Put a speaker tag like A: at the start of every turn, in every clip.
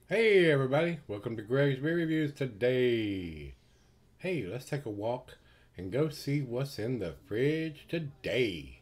A: Hey everybody, welcome to Gregsbeerreviews today. Hey, let's take a walk and go see what's in the fridge today.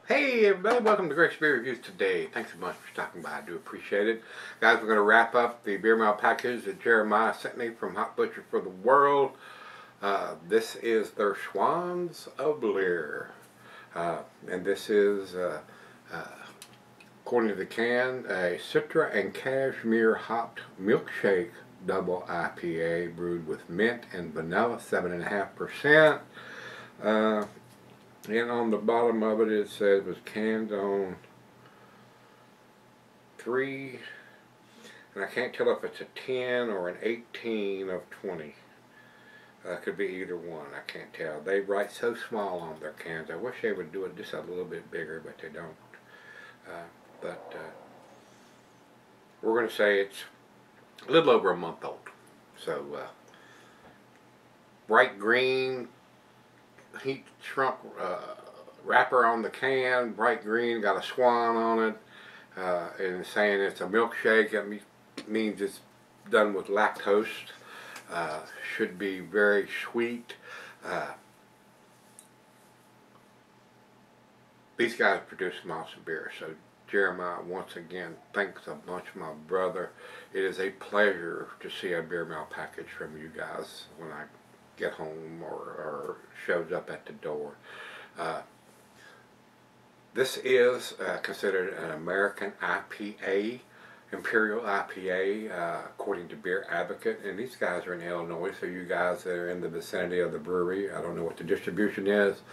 A: Hey everybody, welcome to Gregsbeerreviews today. Thanks so much for stopping by, I do appreciate it. Guys, we're going to wrap up the beer mail package that Jeremiah sent me from Hot Butcher for the World. This is their Swans of Lir. And this is, according to the can, a Citra and Cashmere hopped milkshake double IPA brewed with mint and vanilla, 7.5%. And on the bottom of it, it says it was canned on 3, and I can't tell if it's a 10 or an 18 of 20. Could be either one, I can't tell. They write so small on their cans. I wish they would do it just a little bit bigger, but they don't. But we're going to say it's a little over a month old. So, bright green, heat shrunk wrapper on the can, bright green, got a swan on it, and saying it's a milkshake. It means it's done with lactose. Should be very sweet. These guys produce some awesome beer. So Jeremiah, once again, thanks a bunch, my brother. It is a pleasure to see a beer mail package from you guys when I get home or shows up at the door. This is considered an American IPA, Imperial IPA, according to Beer Advocate, and these guys are in Illinois, so you guys that are in the vicinity of the brewery, I don't know what the distribution is,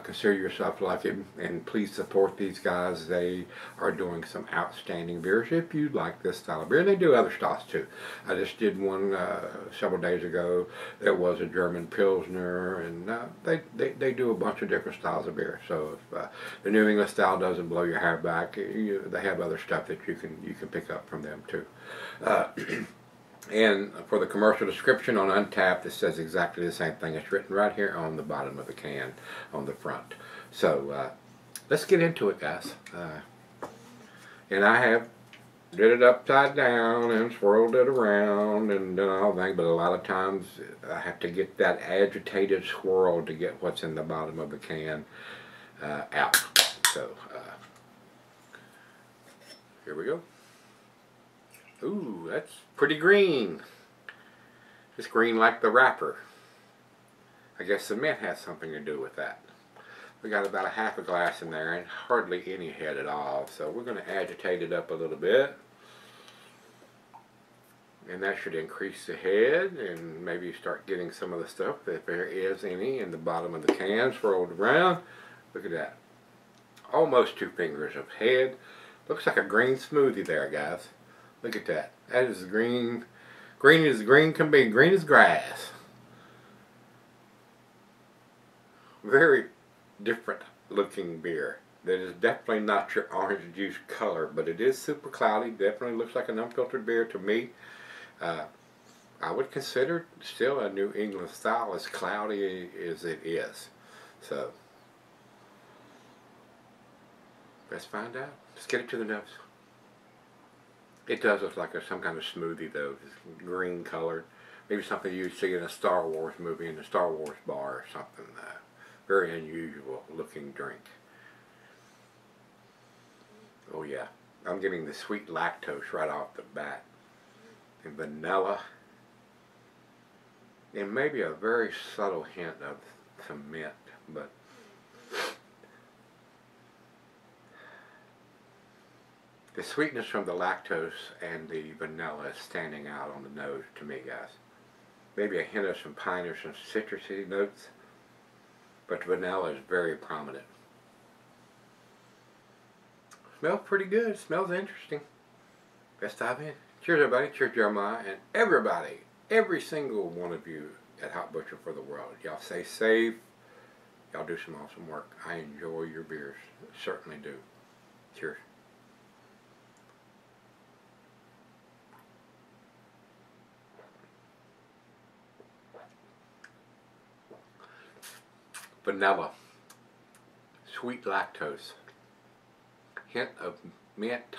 A: consider yourself lucky, and please support these guys. They are doing some outstanding beers if you like this style of beer, and they do other styles too. I just did one several days ago that was a German Pilsner, and they do a bunch of different styles of beer. So if the New England style doesn't blow your hair back, they have other stuff that you can pick up from them too. And for the commercial description on Untapped, it says exactly the same thing. It's written right here on the bottom of the can on the front. So let's get into it, guys. And I have did it upside down and swirled it around and done all that, but a lot of times I have to get that agitated swirl to get what's in the bottom of the can out. So here we go. Ooh, that's pretty green. Just green like the wrapper. I guess the mint has something to do with that. We got about a half a glass in there and hardly any head at all. So we're going to agitate it up a little bit. And that should increase the head and maybe start getting some of the stuff, if there is any, in the bottom of the can swirled around. Look at that. Almost 2 fingers of head. Looks like a green smoothie there, guys. Look at that. That is green. Green as green can be. Green as grass. Very different looking beer. That is definitely not your orange juice color, but it is super cloudy. Definitely looks like an unfiltered beer to me. I would consider still a New England style, as cloudy as it is. So let's find out. Let's get it to the nose. It does look like some kind of smoothie though. It's green colored. Maybe something you'd see in a Star Wars movie, in a Star Wars bar or something. Very unusual looking drink. Oh yeah, I'm getting the sweet lactose right off the bat. And vanilla. And maybe a very subtle hint of some mint, but the sweetness from the lactose and the vanilla is standing out on the nose to me, guys. Maybe a hint of some pine or some citrusy notes, but the vanilla is very prominent. Smells pretty good. Smells interesting. Let's dive in. Cheers, everybody. Cheers, Jeremiah, and everybody, every single one of you at Hot Butcher for the World. Y'all stay safe. Y'all do some awesome work. I enjoy your beers. Certainly do. Cheers. Vanilla. Sweet lactose. Hint of mint.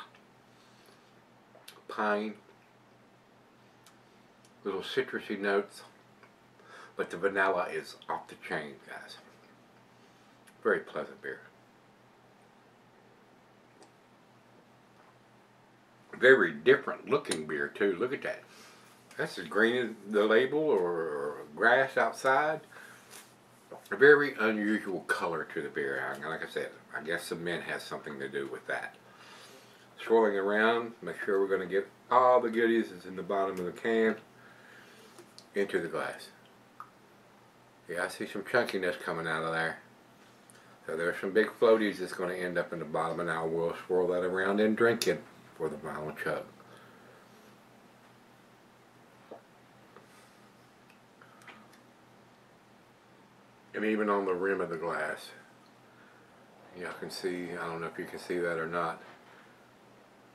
A: Pine. Little citrusy notes. But the vanilla is off the chain, guys. Very pleasant beer. Very different looking beer too. Look at that. That's as green as the label or grass outside. A very unusual color to the beer. Like I said, I guess the mint has something to do with that. Swirling around, make sure we're going to get all the goodies that's in the bottom of the can into the glass. Yeah, I see some chunkiness coming out of there. So there's some big floaties that's going to end up in the bottom, and I will swirl that around and drink it for the final chug. And even on the rim of the glass, y'all can see, I don't know if you can see that or not,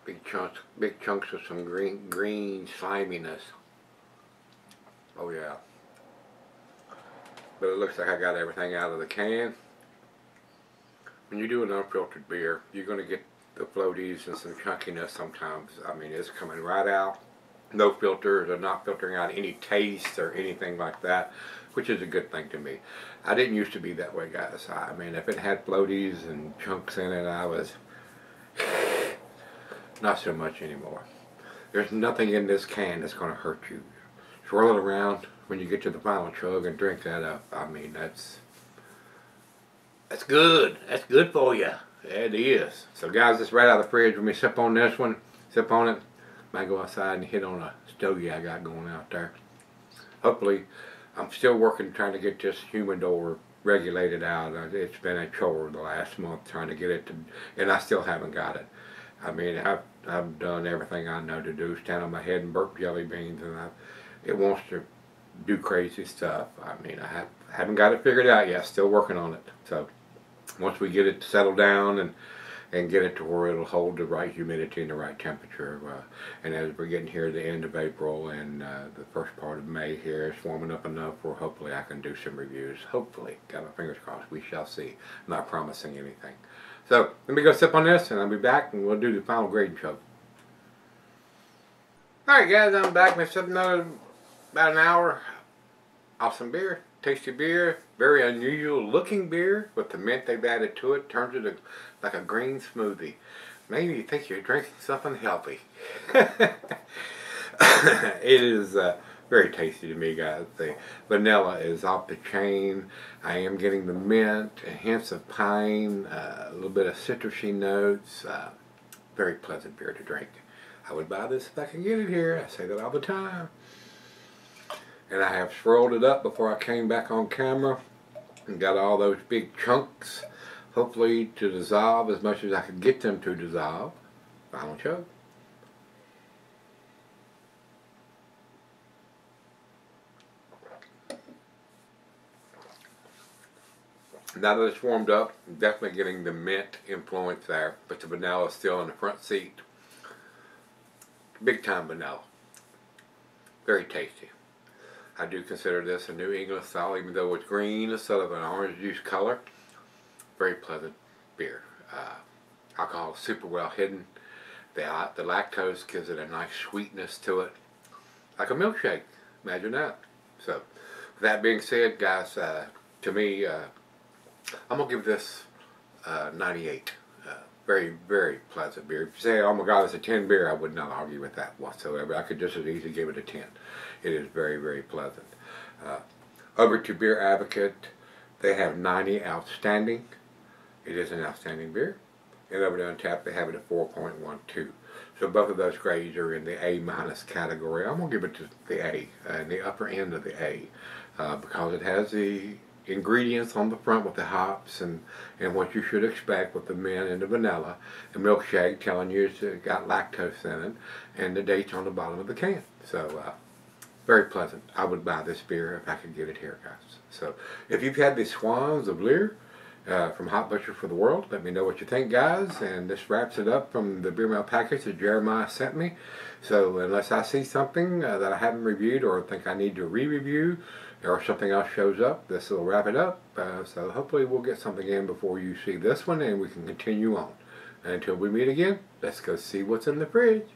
A: big chunks of some green sliminess. Oh yeah. But it looks like I got everything out of the can. When you do an unfiltered beer, you're going to get the floaties and some chunkiness sometimes. I mean, it's coming right out. No filters, or not filtering out any taste or anything like that, which is a good thing to me. I didn't used to be that way, guys. I mean, if it had floaties and chunks in it, I was not so much anymore. There's nothing in this can that's going to hurt you. Swirl it around when you get to the final chug and drink that up. I mean, that's good. That's good for you. It is. So guys, it's right out of the fridge. When we sip on this one, sip on it, might go outside and hit on a stogie I got going out there. Hopefully, I'm still working trying to get this humidor regulated out. It's been a chore the last month trying to get it to, and I still haven't got it. I mean, I've done everything I know to do, stand on my head and burp jelly beans, and it wants to do crazy stuff. I mean, I haven't got it figured out yet. Still working on it. So once we get it settled down and get it to where it'll hold the right humidity and the right temperature, and as we're getting here at the end of April and the first part of May here, it's warming up enough where hopefully I can do some reviews. Hopefully. Got my fingers crossed. We shall see. I'm not promising anything. So let me go sip on this and I'll be back and we'll do the final grading chug. Alright guys, I'm back. We've sipped another about an hour. Awesome beer. Tasty beer. Very unusual looking beer with the mint they've added to it. Turns it like a green smoothie. Maybe you think you're drinking something healthy. It is very tasty to me, guys. The vanilla is off the chain. I am getting the mint, hints of pine, a little bit of citrusy notes. Very pleasant beer to drink. I would buy this if I can get it here. I say that all the time. And I have swirled it up before I came back on camera and got all those big chunks, hopefully to dissolve as much as I could get them to dissolve. Final chug. Now that it's warmed up, I'm definitely getting the mint influence there, but the vanilla is still in the front seat. Big time vanilla. Very tasty. I do consider this a New England style, even though it's green instead of an orange juice color. Very pleasant beer. Alcohol is super well hidden. The lactose gives it a nice sweetness to it. Like a milkshake. Imagine that. So, with that being said, guys, to me, I'm going to give this 98. Very, very pleasant beer. If you say, oh my God, it's a 10 beer, I would not argue with that whatsoever. I could just as easily give it a 10. It is very, very pleasant. Over to Beer Advocate, they have 90 outstanding. It is an outstanding beer. And over to Untappd, they have it at 4.12. So both of those grades are in the A- category. I'm going to give it to the A, in the upper end of the A, because it has the ingredients on the front with the hops and what you should expect with the mint and the vanilla. A milkshake telling you it's got lactose in it, and the dates on the bottom of the can. So very pleasant. I would buy this beer if I could get it here, guys. So if you've had the Swans of Lir from Hot Butcher for the World, let me know what you think, guys. And this wraps it up from the beer mail package that Jeremiah sent me. So unless I see something that I haven't reviewed or think I need to re-review, or something else shows up, this will wrap it up. So hopefully we'll get something in before you see this one, and we can continue on. And until we meet again, let's go see what's in the fridge.